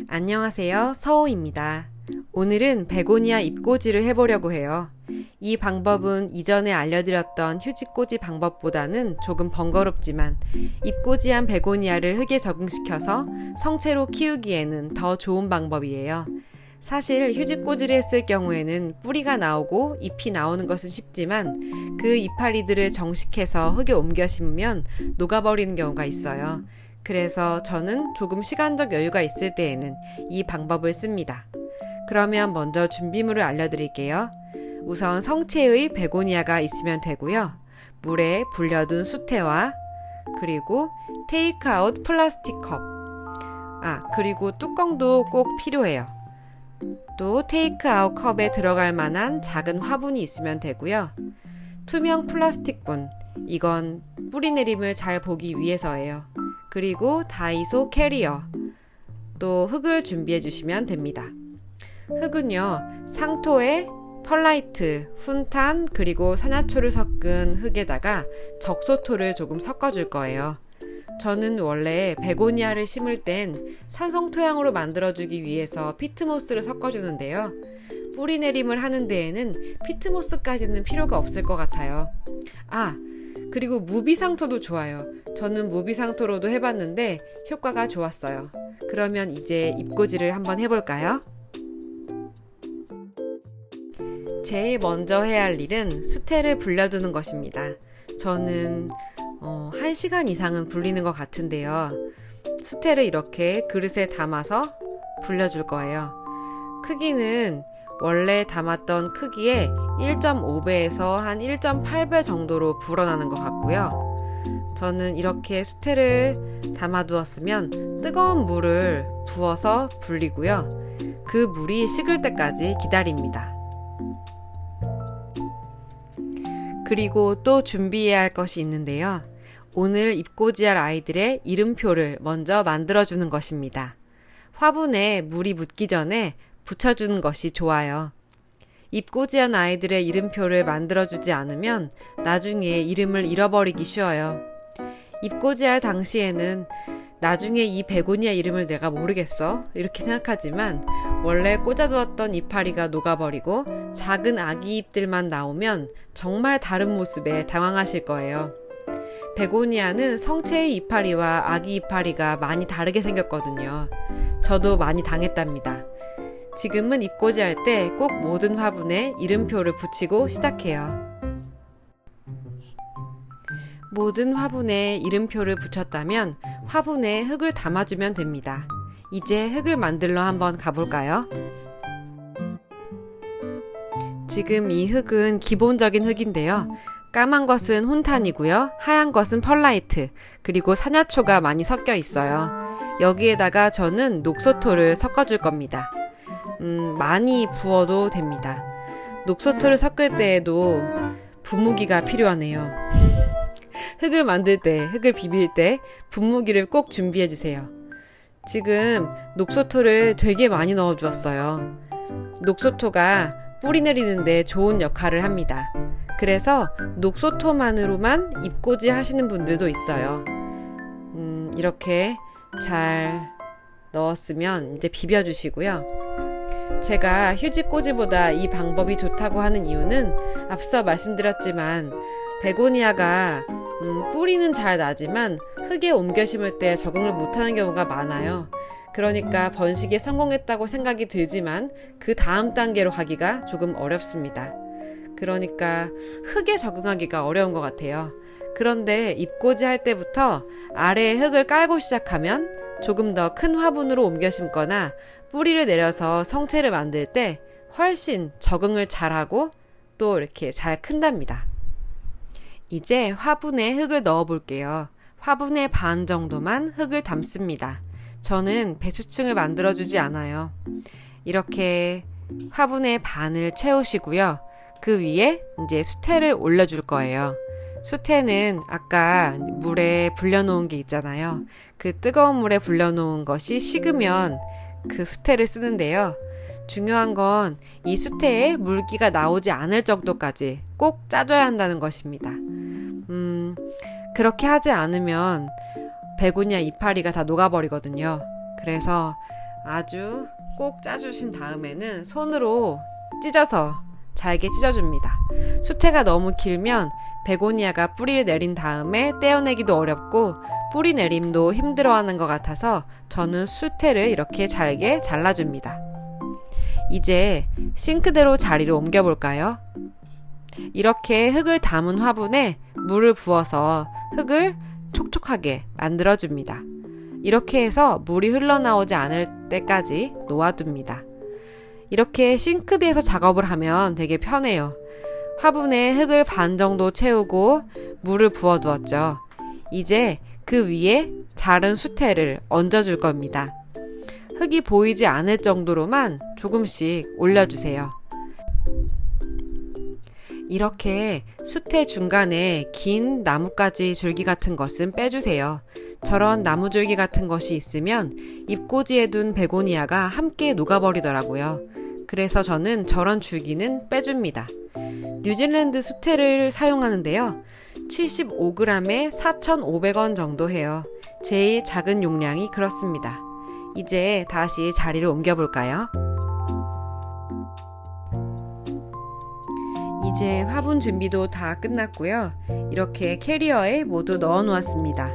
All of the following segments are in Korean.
안녕하세요. 서호입니다. 오늘은 베고니아 잎꽂이를 해보려고 해요. 이 방법은 이전에 알려드렸던 휴지꽂이 방법보다는 조금 번거롭지만 잎꽂이한 베고니아를 흙에 적응시켜서 성체로 키우기에는 더 좋은 방법이에요. 사실 휴지꽂이를 했을 경우에는 뿌리가 나오고 잎이 나오는 것은 쉽지만 그 이파리들을 정식해서 흙에 옮겨 심으면 녹아버리는 경우가 있어요. 그래서 저는 조금 시간적 여유가 있을 때에는 이 방법을 씁니다. 그러면 먼저 준비물을 알려드릴게요. 우선 성체의 베고니아가 있으면 되고요. 물에 불려둔 수태와 그리고 테이크아웃 플라스틱 컵. 그리고 뚜껑도 꼭 필요해요. 또 테이크아웃 컵에 들어갈 만한 작은 화분이 있으면 되고요. 투명 플라스틱 분. 이건 뿌리 내림을 잘 보기 위해서예요. 그리고 다이소 캐리어. 또 흙을 준비해 주시면 됩니다. 흙은요, 상토에 펄라이트, 훈탄, 그리고 산야초를 섞은 흙에다가 적소토를 조금 섞어줄 거예요. 저는 원래 베고니아를 심을 땐 산성 토양으로 만들어주기 위해서 피트모스를 섞어주는데요. 뿌리 내림을 하는 데에는 피트모스까지는 필요가 없을 것 같아요. 그리고 무비상토도 좋아요. 저는 무비상토로도 해봤는데 효과가 좋았어요. 그러면 이제 잎꽂이를 한번 해볼까요? 제일 먼저 해야 할 일은 수태를 불려두는 것입니다. 저는 1시간 이상은 불리는 것 같은데요. 수태를 이렇게 그릇에 담아서 불려줄 거예요. 크기는 원래 담았던 크기의 1.5배에서 한 1.8배 정도로 불어나는 것 같고요. 저는 이렇게 수태를 담아두었으면 뜨거운 물을 부어서 불리고요. 그 물이 식을 때까지 기다립니다. 그리고 또 준비해야 할 것이 있는데요. 오늘 잎꽂이할 아이들의 이름표를 먼저 만들어주는 것입니다. 화분에 물이 묻기 전에 붙여주는 것이 좋아요. 잎꽂이한 아이들의 이름표를 만들어주지 않으면 나중에 이름을 잃어버리기 쉬워요. 잎꽂이할 당시에는 나중에 이 베고니아 이름을 내가 모르겠어? 이렇게 생각하지만 원래 꽂아두었던 이파리가 녹아버리고 작은 아기 잎들만 나오면 정말 다른 모습에 당황하실 거예요. 베고니아는 성체의 이파리와 아기 이파리가 많이 다르게 생겼거든요. 저도 많이 당했답니다. 지금은 잎꽂이 할 때 꼭 모든 화분에 이름표를 붙이고 시작해요. 모든 화분에 이름표를 붙였다면 화분에 흙을 담아주면 됩니다. 이제 흙을 만들러 한번 가볼까요? 지금 이 흙은 기본적인 흙인데요. 까만 것은 훈탄이고요. 하얀 것은 펄라이트, 그리고 산야초가 많이 섞여 있어요. 여기에다가 저는 녹소토를 섞어줄 겁니다. 많이 부어도 됩니다. 녹소토를 섞을 때에도 분무기가 필요하네요. 흙을 만들 때, 흙을 비빌 때 분무기를 꼭 준비해 주세요. 지금 녹소토를 되게 많이 넣어 주었어요. 녹소토가 뿌리 내리는데 좋은 역할을 합니다. 그래서 녹소토만으로만 잎꽂이 하시는 분들도 있어요. 이렇게 잘 넣었으면 이제 비벼 주시고요. 제가 휴지꽂이보다 이 방법이 좋다고 하는 이유는 앞서 말씀드렸지만 베고니아가 뿌리는 잘 나지만 흙에 옮겨 심을 때 적응을 못하는 경우가 많아요. 그러니까 번식에 성공했다고 생각이 들지만 그 다음 단계로 가기가 조금 어렵습니다. 그러니까 흙에 적응하기가 어려운 것 같아요. 그런데 잎꽂이 할 때부터 아래에 흙을 깔고 시작하면 조금 더 큰 화분으로 옮겨 심거나 뿌리를 내려서 성체를 만들 때 훨씬 적응을 잘하고 또 이렇게 잘 큰답니다. 이제 화분에 흙을 넣어 볼게요. 화분의 반 정도만 흙을 담습니다. 저는 배수층을 만들어주지 않아요. 이렇게 화분의 반을 채우시고요. 그 위에 이제 수태를 올려줄 거예요. 수태는 아까 물에 불려놓은 게 있잖아요. 그 뜨거운 물에 불려놓은 것이 식으면 그 수태를 쓰는데요. 중요한 건 이 수태에 물기가 나오지 않을 정도까지 꼭 짜줘야 한다는 것입니다. 그렇게 하지 않으면 베고니아 이파리가 다 녹아버리거든요. 그래서 아주 꼭 짜주신 다음에는 손으로 찢어서 잘게 찢어줍니다. 수태가 너무 길면 베고니아가 뿌리를 내린 다음에 떼어내기도 어렵고 뿌리 내림도 힘들어하는 것 같아서 저는 수태를 이렇게 잘게 잘라줍니다. 이제 싱크대로 자리를 옮겨볼까요? 이렇게 흙을 담은 화분에 물을 부어서 흙을 촉촉하게 만들어줍니다. 이렇게 해서 물이 흘러나오지 않을 때까지 놓아둡니다. 이렇게 싱크대에서 작업을 하면 되게 편해요. 화분에 흙을 반 정도 채우고 물을 부어두었죠. 이제 그 위에 자른 수태를 얹어줄 겁니다. 흙이 보이지 않을 정도로만 조금씩 올려주세요. 이렇게 수태 중간에 긴 나뭇가지 줄기 같은 것은 빼주세요. 저런 나무줄기 같은 것이 있으면 잎꽂이에 둔 베고니아가 함께 녹아버리더라고요. 그래서 저는 저런 줄기는 빼줍니다. 뉴질랜드 수태를 사용하는데요. 75g에 4,500원 정도 해요. 제일 작은 용량이 그렇습니다. 이제 다시 자리를 옮겨볼까요? 이제 화분 준비도 다 끝났고요. 이렇게 캐리어에 모두 넣어 놓았습니다.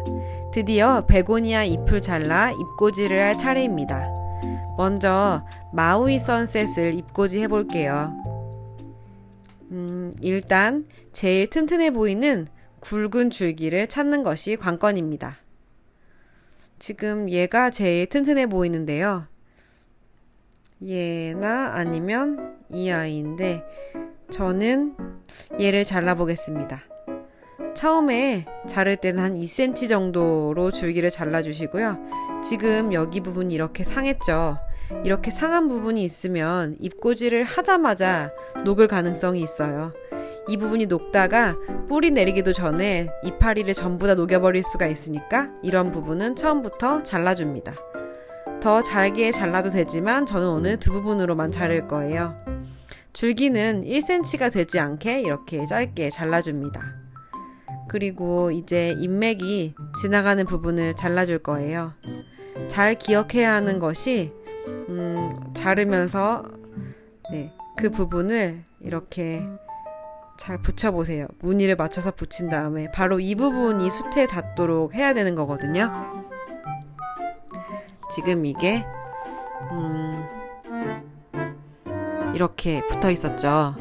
드디어 베고니아 잎을 잘라 잎꽂이를 할 차례입니다. 먼저 마우이 선셋을 잎꽂이 해볼게요. 일단 제일 튼튼해 보이는 굵은 줄기를 찾는 것이 관건입니다. 지금 얘가 제일 튼튼해 보이는데요. 얘나 아니면 이 아이인데 저는 얘를 잘라보겠습니다. 처음에 자를 때는 한 2cm 정도로 줄기를 잘라주시고요. 지금 여기 부분이 이렇게 상했죠. 이렇게 상한 부분이 있으면 잎꽂이를 하자마자 녹을 가능성이 있어요. 이 부분이 녹다가 뿌리 내리기도 전에 이파리를 전부 다 녹여버릴 수가 있으니까 이런 부분은 처음부터 잘라줍니다. 더 잘게 잘라도 되지만 저는 오늘 두 부분으로만 자를 거예요. 줄기는 1cm가 되지 않게 이렇게 짧게 잘라줍니다. 그리고 이제 잎맥이 지나가는 부분을 잘라줄 거예요. 잘 기억해야 하는 것이 자르면서 그 부분을 이렇게 잘 붙여보세요. 무늬를 맞춰서 붙인 다음에 바로 이 부분이 수태에 닿도록 해야 되는 거거든요. 지금 이게 이렇게 붙어 있었죠.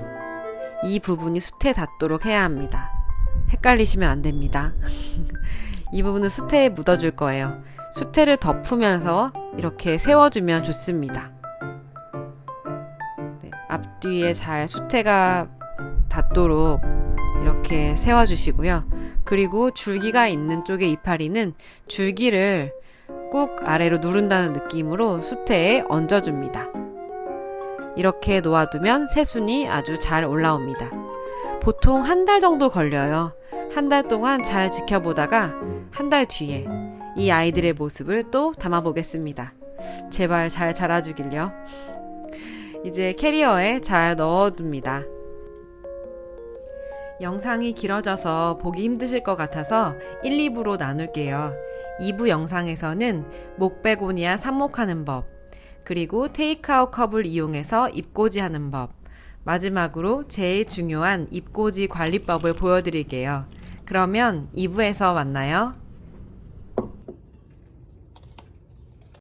이 부분이 수태에 닿도록 해야 합니다. 헷갈리시면 안 됩니다. 이 부분은 수태에 묻어줄 거예요. 수태를 덮으면서 이렇게 세워주면 좋습니다. 앞뒤에 잘 수태가 닿도록 이렇게 세워주시고요. 그리고 줄기가 있는 쪽의 이파리는 줄기를 꾹 아래로 누른다는 느낌으로 수태에 얹어줍니다. 이렇게 놓아두면 새순이 아주 잘 올라옵니다. 보통 한 달 정도 걸려요. 한 달 동안 잘 지켜보다가 한 달 뒤에 이 아이들의 모습을 또 담아보겠습니다. 제발 잘 자라주길요. 이제 캐리어에 잘 넣어둡니다. 영상이 길어져서 보기 힘드실 것 같아서 1, 2부로 나눌게요. 2부 영상에서는 목베고니아 삽목하는 법, 그리고 테이크아웃 컵을 이용해서 잎꽂이하는 법, 마지막으로 제일 중요한 잎꽂이 관리법을 보여드릴게요. 그러면 2부에서 만나요.